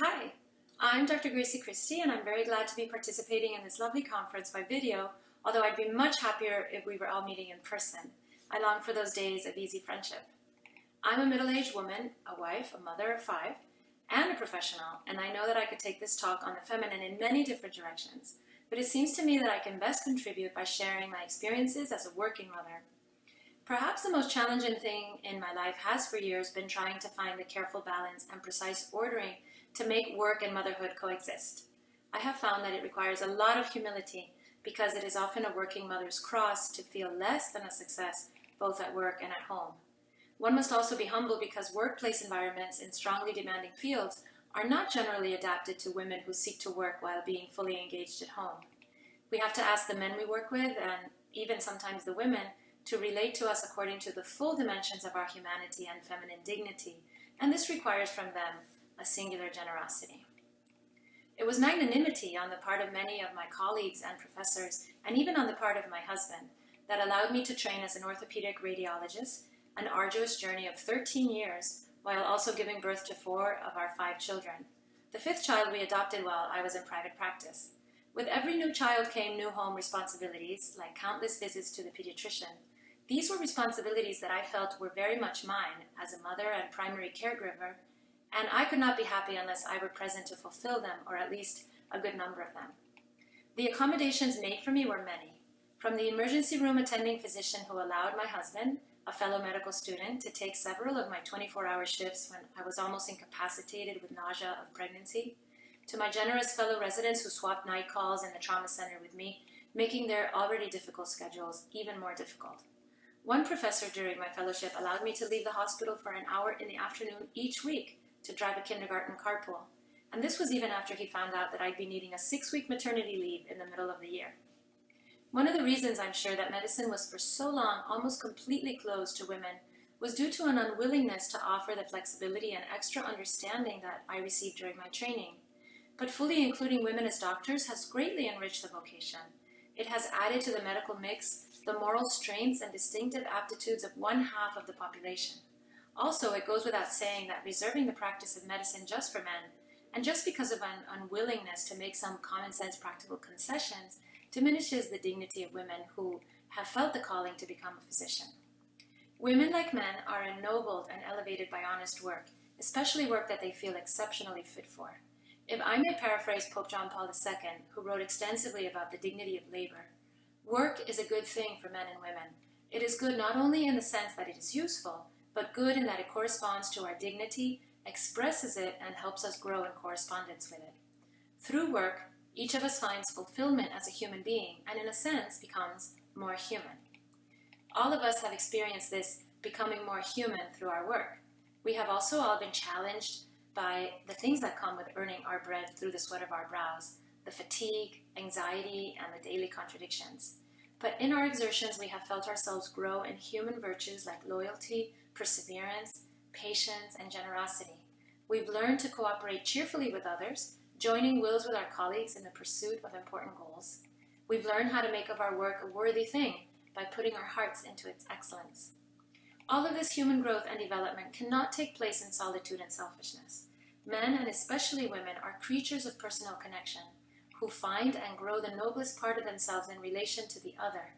Hi, I'm Dr. Grazie Christie, and I'm very glad to be participating in this lovely conference by video, although I'd be much happier if we were all meeting in person. I long for those days of easy friendship. I'm a middle-aged woman, a wife, a mother of 5, and a professional, and I know that I could take this talk on the feminine in many different directions, but it seems to me that I can best contribute by sharing my experiences as a working mother. Perhaps the most challenging thing in my life has for years been trying to find the careful balance and precise ordering to make work and motherhood coexist. I have found that it requires a lot of humility because it is often a working mother's cross to feel less than a success both at work and at home. One must also be humble because workplace environments in strongly demanding fields are not generally adapted to women who seek to work while being fully engaged at home. We have to ask the men we work with, and even sometimes the women, to relate to us according to the full dimensions of our humanity and feminine dignity, and this requires from them a singular generosity. It was magnanimity on the part of many of my colleagues and professors, and even on the part of my husband, that allowed me to train as an orthopedic radiologist, an arduous journey of 13 years, while also giving birth to 4 of our 5 children. The 5th child we adopted while I was in private practice. With every new child came new home responsibilities, like countless visits to the pediatrician. These were responsibilities that I felt were very much mine as a mother and primary caregiver, and I could not be happy unless I were present to fulfill them, or at least a good number of them. The accommodations made for me were many, from the emergency room attending physician who allowed my husband, a fellow medical student, to take several of my 24-hour shifts when I was almost incapacitated with nausea of pregnancy, to my generous fellow residents who swapped night calls in the trauma center with me, making their already difficult schedules even more difficult. One professor during my fellowship allowed me to leave the hospital for an hour in the afternoon each week to drive a kindergarten carpool, and this was even after he found out that I'd be needing a 6-week maternity leave in the middle of the year. One of the reasons I'm sure that medicine was for so long almost completely closed to women was due to an unwillingness to offer the flexibility and extra understanding that I received during my training. But fully including women as doctors has greatly enriched the vocation. It has added to the medical mix the moral strengths and distinctive aptitudes of 1/2 of the population. Also, it goes without saying that reserving the practice of medicine just for men, and just because of an unwillingness to make some common-sense practical concessions, diminishes the dignity of women who have felt the calling to become a physician. Women, like men, are ennobled and elevated by honest work, especially work that they feel exceptionally fit for. If I may paraphrase Pope John Paul II, who wrote extensively about the dignity of labor, work is a good thing for men and women. It is good not only in the sense that it is useful, but good in that it corresponds to our dignity, expresses it, and helps us grow in correspondence with it. Through work, each of us finds fulfillment as a human being, and in a sense becomes more human. All of us have experienced this becoming more human through our work. We have also all been challenged by the things that come with earning our bread through the sweat of our brows, the fatigue, anxiety, and the daily contradictions. But in our exertions, we have felt ourselves grow in human virtues like loyalty, perseverance, patience, and generosity. We've learned to cooperate cheerfully with others, joining wills with our colleagues in the pursuit of important goals. We've learned how to make of our work a worthy thing by putting our hearts into its excellence. All of this human growth and development cannot take place in solitude and selfishness. Men, and especially women, are creatures of personal connection, who find and grow the noblest part of themselves in relation to the other.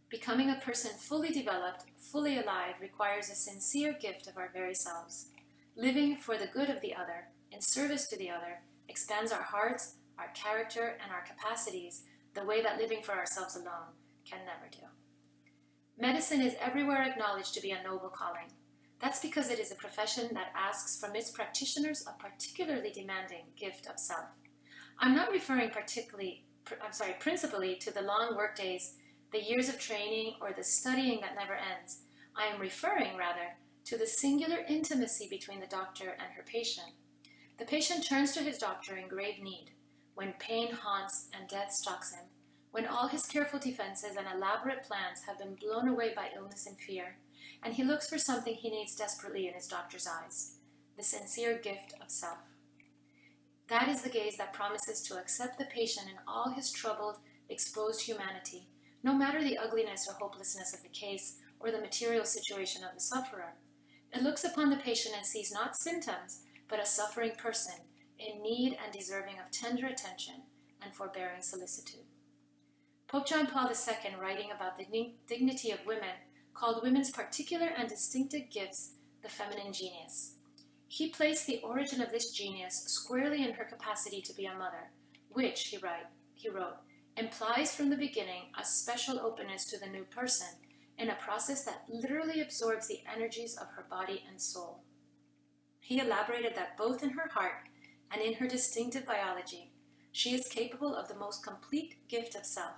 Becoming a person fully developed, fully alive, requires a sincere gift of our very selves. Living for the good of the other, in service to the other, expands our hearts, our character, and our capacities the way that living for ourselves alone can never do. Medicine is everywhere acknowledged to be a noble calling. That's because it is a profession that asks from its practitioners a particularly demanding gift of self. I'm not referring principally to the long work days, the years of training, or the studying that never ends. I am referring, rather, to the singular intimacy between the doctor and her patient. The patient turns to his doctor in grave need, when pain haunts and death stalks him, when all his careful defenses and elaborate plans have been blown away by illness and fear, and he looks for something he needs desperately in his doctor's eyes, the sincere gift of self. That is the gaze that promises to accept the patient in all his troubled, exposed humanity, no matter the ugliness or hopelessness of the case or the material situation of the sufferer. It looks upon the patient and sees not symptoms, but a suffering person in need and deserving of tender attention and forbearing solicitude. Pope John Paul II, writing about the dignity of women, called women's particular and distinctive gifts the feminine genius. He placed the origin of this genius squarely in her capacity to be a mother, which, he wrote, implies from the beginning a special openness to the new person in a process that literally absorbs the energies of her body and soul. He elaborated that both in her heart and in her distinctive biology, she is capable of the most complete gift of self,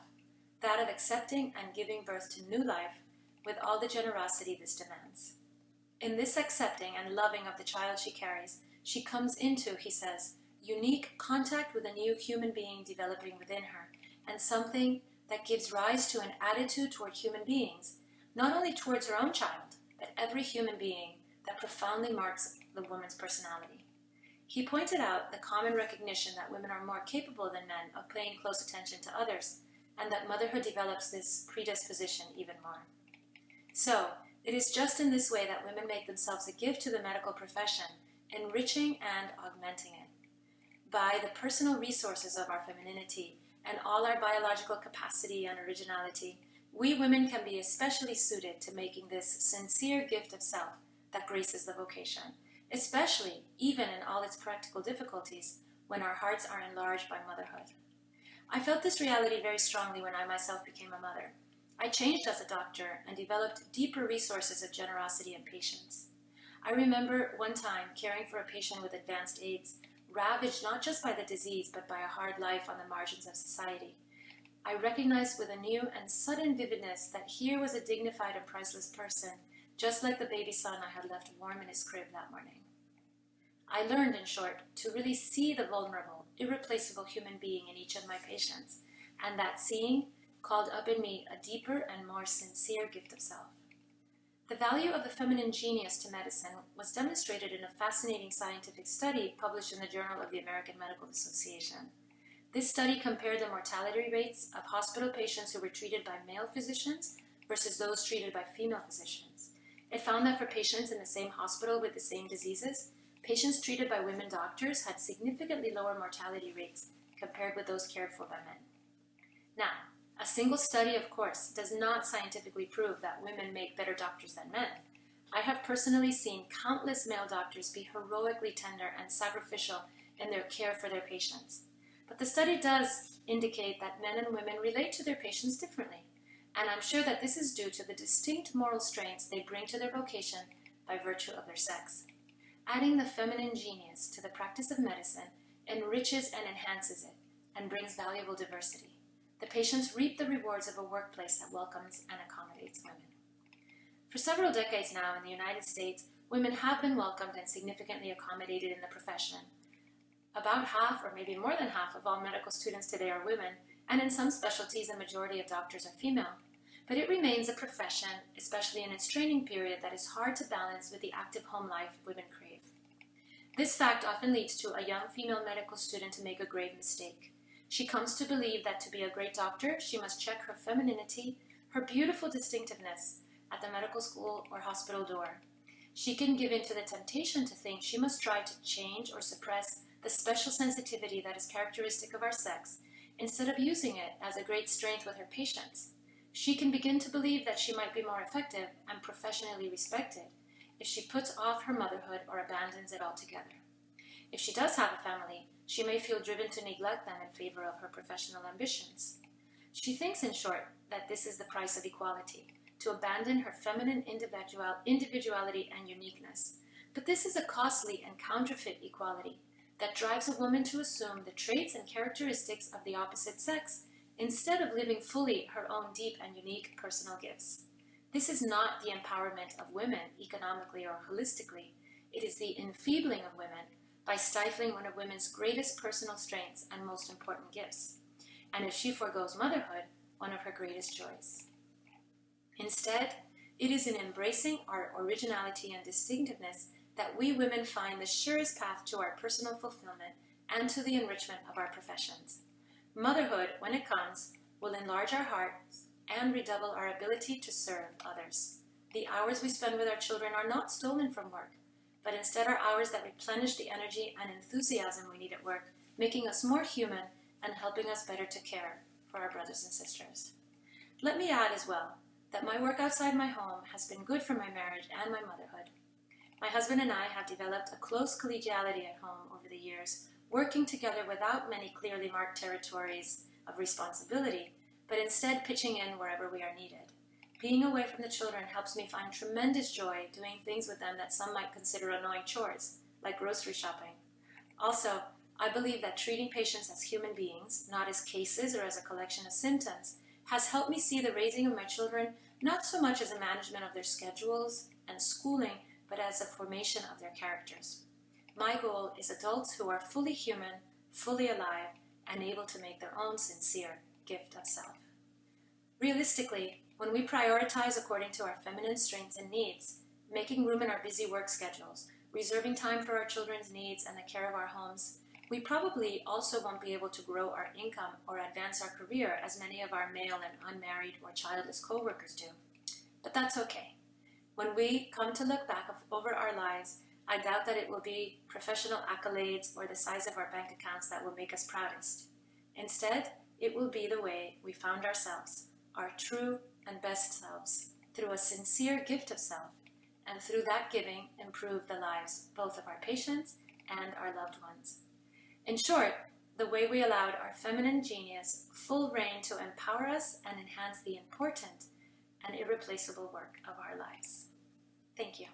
that of accepting and giving birth to new life with all the generosity this demands. In this accepting and loving of the child she carries, she comes into, he says, unique contact with a new human being developing within her, and something that gives rise to an attitude toward human beings, not only towards her own child, but every human being, that profoundly marks the woman's personality. He pointed out the common recognition that women are more capable than men of paying close attention to others, and that motherhood develops this predisposition even more. So, it is just in this way that women make themselves a gift to the medical profession, enriching and augmenting it. By the personal resources of our femininity and all our biological capacity and originality, we women can be especially suited to making this sincere gift of self that graces the vocation, especially even in all its practical difficulties when our hearts are enlarged by motherhood. I felt this reality very strongly when I myself became a mother. I changed as a doctor and developed deeper resources of generosity and patience. I remember one time caring for a patient with advanced AIDS, ravaged not just by the disease but by a hard life on the margins of society. I recognized with a new and sudden vividness that here was a dignified and priceless person, just like the baby son I had left warm in his crib that morning. I learned, in short, to really see the vulnerable, irreplaceable human being in each of my patients, and that seeing called up in me a deeper and more sincere gift of self. The value of the feminine genius to medicine was demonstrated in a fascinating scientific study published in the Journal of the American Medical Association. This study compared the mortality rates of hospital patients who were treated by male physicians versus those treated by female physicians. It found that for patients in the same hospital with the same diseases, patients treated by women doctors had significantly lower mortality rates compared with those cared for by men. Now, a single study, of course, does not scientifically prove that women make better doctors than men. I have personally seen countless male doctors be heroically tender and sacrificial in their care for their patients. But the study does indicate that men and women relate to their patients differently, and I'm sure that this is due to the distinct moral strengths they bring to their vocation by virtue of their sex. Adding the feminine genius to the practice of medicine enriches and enhances it, and brings valuable diversity. The patients reap the rewards of a workplace that welcomes and accommodates women. For several decades now in the United States, women have been welcomed and significantly accommodated in the profession. About half, or maybe more than half, of all medical students today are women, and in some specialties, a majority of doctors are female. But it remains a profession, especially in its training period, that is hard to balance with the active home life women crave. This fact often leads to a young female medical student to make a grave mistake. She comes to believe that to be a great doctor, she must check her femininity, her beautiful distinctiveness, at the medical school or hospital door. She can give in to the temptation to think she must try to change or suppress the special sensitivity that is characteristic of our sex, instead of using it as a great strength with her patients. She can begin to believe that she might be more effective and professionally respected if she puts off her motherhood or abandons it altogether. If she does have a family, she may feel driven to neglect them in favor of her professional ambitions. She thinks, in short, that this is the price of equality, to abandon her feminine individuality and uniqueness. But this is a costly and counterfeit equality that drives a woman to assume the traits and characteristics of the opposite sex instead of living fully her own deep and unique personal gifts. This is not the empowerment of women economically or holistically. It is the enfeebling of women by stifling one of women's greatest personal strengths and most important gifts, and if she forgoes motherhood, one of her greatest joys. Instead, it is in embracing our originality and distinctiveness that we women find the surest path to our personal fulfillment and to the enrichment of our professions. Motherhood, when it comes, will enlarge our hearts and redouble our ability to serve others. The hours we spend with our children are not stolen from work, but instead are hours that replenish the energy and enthusiasm we need at work, making us more human and helping us better to care for our brothers and sisters. Let me add as well that my work outside my home has been good for my marriage and my motherhood. My husband and I have developed a close collegiality at home over the years, working together without many clearly marked territories of responsibility, but instead pitching in wherever we are needed. Being away from the children helps me find tremendous joy doing things with them that some might consider annoying chores, like grocery shopping. Also, I believe that treating patients as human beings, not as cases or as a collection of symptoms, has helped me see the raising of my children not so much as a management of their schedules and schooling, but as a formation of their characters. My goal is adults who are fully human, fully alive, and able to make their own sincere gift of self. Realistically, when we prioritize according to our feminine strengths and needs, making room in our busy work schedules, reserving time for our children's needs and the care of our homes, we probably also won't be able to grow our income or advance our career as many of our male and unmarried or childless co-workers do. But that's okay. When we come to look back over our lives, I doubt that it will be professional accolades or the size of our bank accounts that will make us proudest. Instead, it will be the way we found ourselves, our true and best selves, through a sincere gift of self, and through that giving improve the lives both of our patients and our loved ones. In short, the way we allowed our feminine genius full reign to empower us and enhance the important and irreplaceable work of our lives. Thank you.